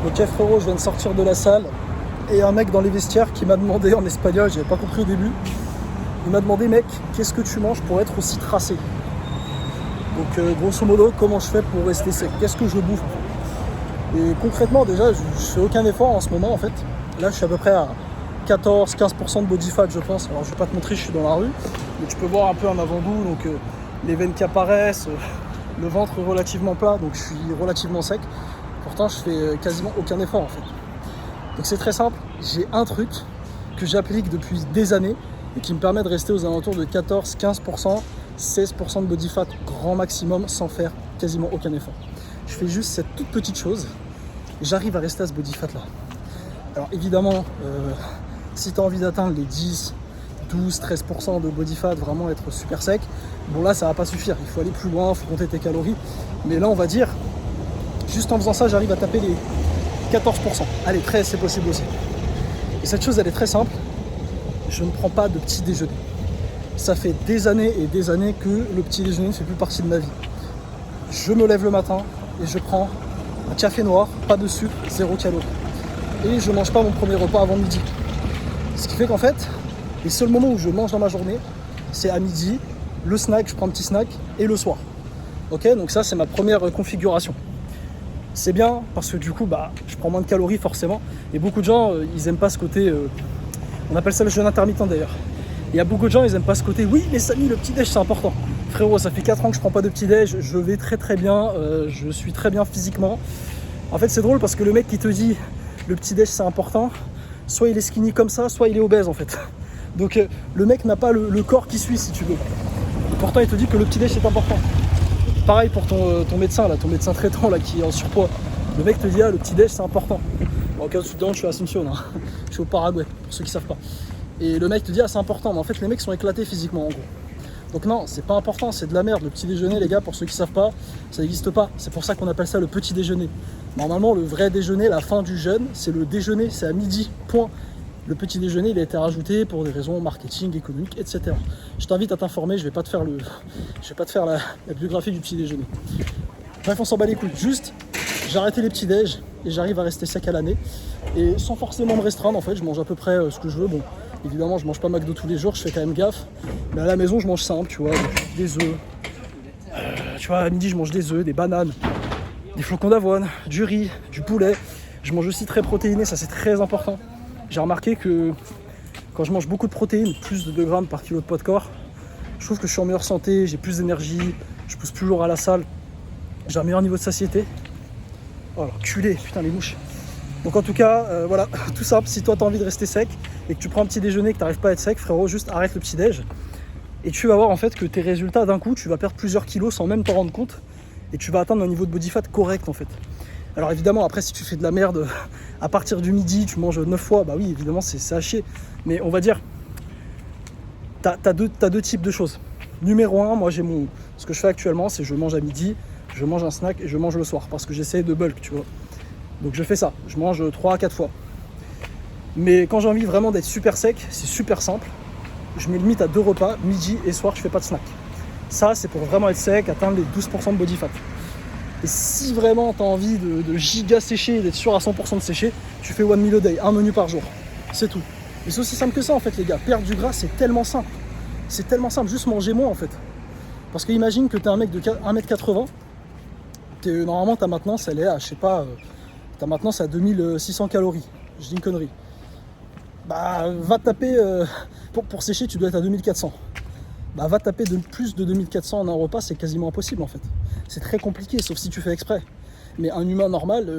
Ok frérot, je viens de sortir de la salle et un mec dans les vestiaires qui m'a demandé en espagnol, j'avais pas compris au début, il m'a demandé mec, qu'est-ce que tu manges pour être aussi tracé? Donc grosso modo, comment je fais pour rester sec? Qu'est-ce que je bouffe? Et concrètement déjà, je fais aucun effort en ce moment en fait. Là je suis à peu près à 14-15% de body fat je pense. Alors je vais pas te montrer, je suis dans la rue, mais tu peux voir un peu en avant-goût, donc les veines qui apparaissent, le ventre relativement plat, donc je suis relativement sec. Pourtant je fais quasiment aucun effort en fait. Donc c'est très simple, j'ai un truc que j'applique depuis des années et qui me permet de rester aux alentours de 14-15%, 16% de body fat grand maximum sans faire quasiment aucun effort. Je fais juste cette toute petite chose et j'arrive à rester à ce body fat là. Alors évidemment, si tu as envie d'atteindre les 10, 12, 13% de body fat, vraiment être super sec, bon là ça va pas suffire, il faut aller plus loin, il faut compter tes calories. Mais là on va dire, juste en faisant ça, j'arrive à taper les 14%. Allez, 13 c'est possible aussi. Et cette chose elle est très simple, je ne prends pas de petit déjeuner. Ça fait des années et des années que le petit déjeuner ne fait plus partie de ma vie. Je me lève le matin et je prends un café noir, pas de sucre, 0 calories. Et je ne mange pas mon premier repas avant midi. Ce qui fait qu'en fait, les seuls moments où je mange dans ma journée, c'est à midi, le snack, je prends un petit snack, et le soir. Ok, donc ça c'est ma première configuration. C'est bien parce que du coup, je prends moins de calories forcément. Et beaucoup de gens, ils aiment pas ce côté, on appelle ça le jeûne intermittent d'ailleurs. Il y a beaucoup de gens, ils aiment pas ce côté, oui mais Samy, le petit déj c'est important. Frérot, ça fait 4 ans que je prends pas de petit déj, je vais très très bien, je suis très bien physiquement. En fait c'est drôle parce que le mec qui te dit le petit déj c'est important, soit il est skinny comme ça, soit il est obèse en fait. Donc le mec n'a pas le corps qui suit si tu veux. Et pourtant il te dit que le petit déj c'est important. Pareil pour ton médecin là, ton médecin traitant là qui est en surpoids. Le mec te dit le petit déj c'est important. Bon, au cas où tu te demandes, je suis à Asunción, hein. Je suis au Paraguay, pour ceux qui savent pas. Et le mec te dit c'est important, mais en fait les mecs sont éclatés physiquement en gros. Donc non, c'est pas important, c'est de la merde. Le petit déjeuner les gars, pour ceux qui savent pas, ça n'existe pas. C'est pour ça qu'on appelle ça le petit déjeuner. Normalement le vrai déjeuner, la fin du jeûne, c'est le déjeuner, c'est à midi, point. Le petit déjeuner il a été rajouté pour des raisons marketing, économiques, etc. Je t'invite à t'informer, je vais pas te faire la biographie du petit déjeuner. Bref, on s'en bat les couilles. Juste, j'ai arrêté les petits déj et j'arrive à rester sec à l'année. Et sans forcément me restreindre en fait, je mange à peu près ce que je veux. Bon, évidemment je mange pas McDo tous les jours, je fais quand même gaffe. Mais à la maison je mange simple, tu vois, des œufs. Tu vois, à midi je mange des œufs, des bananes, des flocons d'avoine, du riz, du poulet. Je mange aussi très protéiné, ça c'est très important. J'ai remarqué que quand je mange beaucoup de protéines, plus de 2 grammes par kilo de poids de corps, je trouve que je suis en meilleure santé, j'ai plus d'énergie, je pousse plus lourd à la salle, j'ai un meilleur niveau de satiété. Oh l'enculé, putain les mouches. Donc en tout cas, voilà, tout simple, si toi t'as envie de rester sec et que tu prends un petit déjeuner et que t'arrives pas à être sec, frérot, juste arrête le petit déj. Et tu vas voir en fait que tes résultats d'un coup, tu vas perdre plusieurs kilos sans même t'en rendre compte. Et tu vas atteindre un niveau de body fat correct en fait. Alors évidemment après si tu fais de la merde à partir du midi, tu manges 9 fois, bah oui évidemment c'est à chier. Mais on va dire, t'as deux types de choses. Numéro 1, moi ce que je fais actuellement c'est je mange à midi, je mange un snack et je mange le soir. Parce que j'essaie de bulk tu vois. Donc je fais ça, je mange 3 à 4 fois. Mais quand j'ai envie vraiment d'être super sec, c'est super simple. Je me limite à 2 repas, midi et soir, je fais pas de snack. Ça, c'est pour vraiment être sec, atteindre les 12% de body fat. Et si vraiment tu as envie de giga sécher, d'être sûr à 100% de sécher, tu fais one meal a day, un menu par jour. C'est tout. Et c'est aussi simple que ça en fait les gars. Perdre du gras, c'est tellement simple. C'est tellement simple, juste manger moins en fait. Parce que imagine que tu es un mec de 1m80, normalement ta maintenance elle est à, je sais pas, ta maintenance à 2600 calories. Je dis une connerie. Bah va taper, pour sécher tu dois être à 2400. Bah va taper plus de 2400 en un repas, c'est quasiment impossible en fait. C'est très compliqué, sauf si tu fais exprès. Mais un humain normal,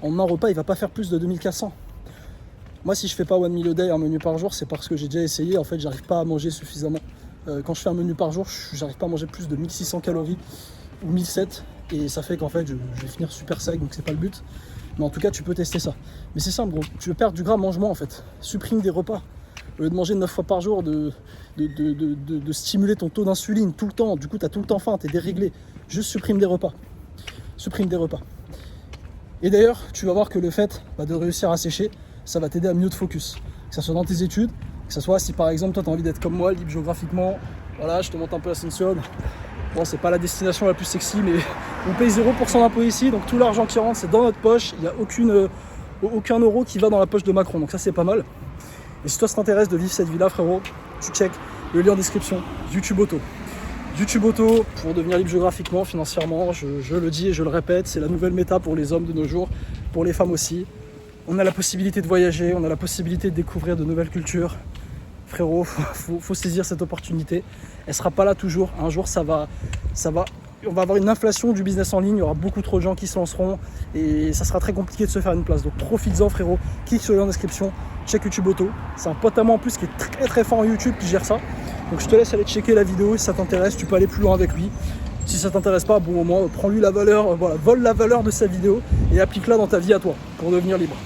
en un repas, il va pas faire plus de 2400. Moi, si je fais pas one meal a day, un menu par jour, c'est parce que j'ai déjà essayé. En fait, j'arrive pas à manger suffisamment. Quand je fais un menu par jour, j'arrive pas à manger plus de 1600 calories ou 1700. Et ça fait qu'en fait, je vais finir super sec, donc c'est pas le but. Mais en tout cas, tu peux tester ça. Mais c'est simple, gros. Tu veux perdre du gras, mange moins en fait. Supprime des repas. Au lieu de manger 9 fois par jour, de stimuler ton taux d'insuline tout le temps. Du coup, tu as tout le temps faim, tu es déréglé. Juste supprime des repas. Supprime des repas. Et d'ailleurs, tu vas voir que le fait de réussir à sécher, ça va t'aider à mieux te focus. Que ce soit dans tes études, que ce soit si par exemple toi tu as envie d'être comme moi, libre géographiquement, voilà, je te monte un peu Asunción, Bon, c'est pas la destination la plus sexy, mais on paye 0% d'impôt ici, donc tout l'argent qui rentre, c'est dans notre poche. Il n'y a aucun euro qui va dans la poche de Macron, donc ça, c'est pas mal. Et si toi, ça t'intéresse de vivre cette vie-là, frérot, tu check le lien en description, YouTube Auto. YouTube Auto, pour devenir libre géographiquement, financièrement, je le dis et je le répète, c'est la nouvelle méta pour les hommes de nos jours, pour les femmes aussi. On a la possibilité de voyager, on a la possibilité de découvrir de nouvelles cultures. Frérot, faut saisir cette opportunité. Elle sera pas là toujours. Un jour, on va avoir une inflation du business en ligne. Il y aura beaucoup trop de gens qui se lanceront et ça sera très compliqué de se faire une place. Donc profites-en, frérot. Clique sur le lien en description. Check YouTube Auto. C'est un pote à moi en plus qui est très très fort en YouTube qui gère ça. Donc je te laisse aller checker la vidéo. Si ça t'intéresse, tu peux aller plus loin avec lui. Si ça t'intéresse pas, bon au moins prends-lui la valeur, vole la valeur de sa vidéo et applique-la dans ta vie à toi pour devenir libre.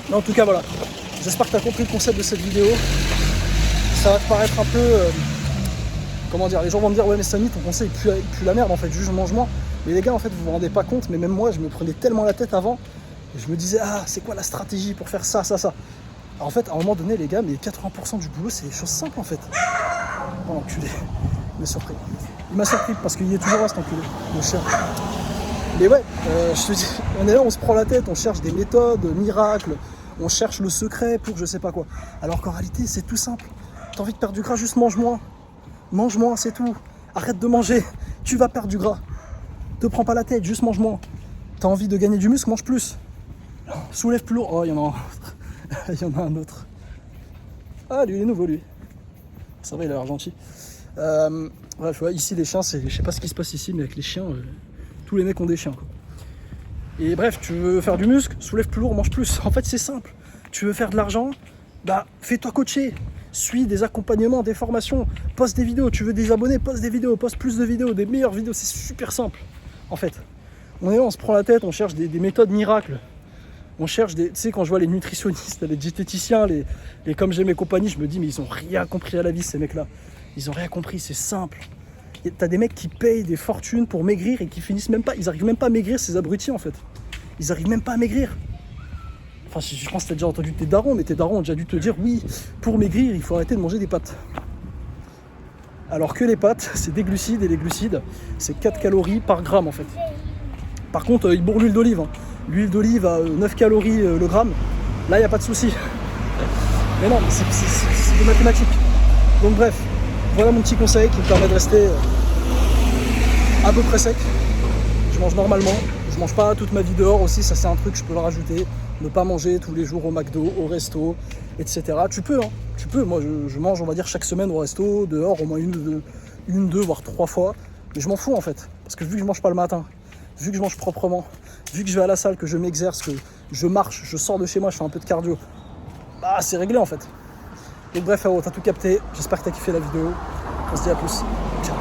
Mais en tout cas, voilà. J'espère que tu as compris le concept de cette vidéo. Ça va te paraître un peu... comment dire, les gens vont me dire ouais mais Samy, ton conseil il pue la merde en fait, juste mange moins. Mais les gars en fait vous vous rendez pas compte, mais même moi je me prenais tellement la tête avant, et je me disais ah c'est quoi la stratégie pour faire ça. Alors, en fait à un moment donné les gars, mais 80% du boulot c'est des choses simples en fait. Oh l'enculé, il m'a surpris. Il m'a surpris parce qu'il est toujours là cet enculé, le chien. Mais ouais, je te dis, on est là, on se prend la tête, on cherche des méthodes miracles, on cherche le secret pour je sais pas quoi. Alors qu'en réalité c'est tout simple. T'as envie de perdre du gras, juste mange moins. Mange moins, c'est tout. Arrête de manger, tu vas perdre du gras. Te prends pas la tête, juste mange moins. T'as envie de gagner du muscle, mange plus. Soulève plus lourd. Oh, il y en a un autre. Il y en a un autre. Ah, lui, il est nouveau, lui. Ça va, il a l'air gentil. Bref, ouais, ici, les chiens, je sais pas ce qui se passe ici, mais avec les chiens, tous les mecs ont des chiens, quoi. Et bref, tu veux faire du muscle, soulève plus lourd, mange plus. En fait, c'est simple. Tu veux faire de l'argent, bah, fais-toi coacher. Suis des accompagnements, des formations, poste des vidéos, tu veux des abonnés, poste des vidéos, poste plus de vidéos, des meilleures vidéos, c'est super simple en fait. On est là, on se prend la tête, on cherche des méthodes miracles, on cherche des... Tu sais quand je vois les nutritionnistes, les diététiciens, les comme j'aime mes compagnies, je me dis mais ils ont rien compris à la vie ces mecs-là. Ils ont rien compris, c'est simple. T'as des mecs qui payent des fortunes pour maigrir et qui finissent même pas, ils arrivent même pas à maigrir ces abrutis en fait. Ils arrivent même pas à maigrir. Enfin, je pense que tu as déjà entendu tes darons, mais tes darons ont déjà dû te dire oui, pour maigrir, il faut arrêter de manger des pâtes. Alors que les pâtes, c'est des glucides, et les glucides, c'est 4 calories par gramme en fait. Par contre, ils bourrent l'huile d'olive. Hein. L'huile d'olive à 9 calories le gramme, là, il n'y a pas de souci. Mais non, c'est des mathématiques. Donc bref, voilà mon petit conseil qui me permet de rester à peu près sec. Je mange normalement, je mange pas toute ma vie dehors aussi, ça c'est un truc que je peux le rajouter. Ne pas manger tous les jours au McDo, au resto, etc. Tu peux, hein. Tu peux. Moi, je mange, on va dire, chaque semaine au resto, dehors, au moins une, deux, voire 3 fois. Mais je m'en fous, en fait. Parce que vu que je mange pas le matin, vu que je mange proprement, vu que je vais à la salle, que je m'exerce, que je marche, je sors de chez moi, je fais un peu de cardio, bah, c'est réglé, en fait. Donc bref, t'as tout capté. J'espère que t'as kiffé la vidéo. On se dit à plus. Ciao.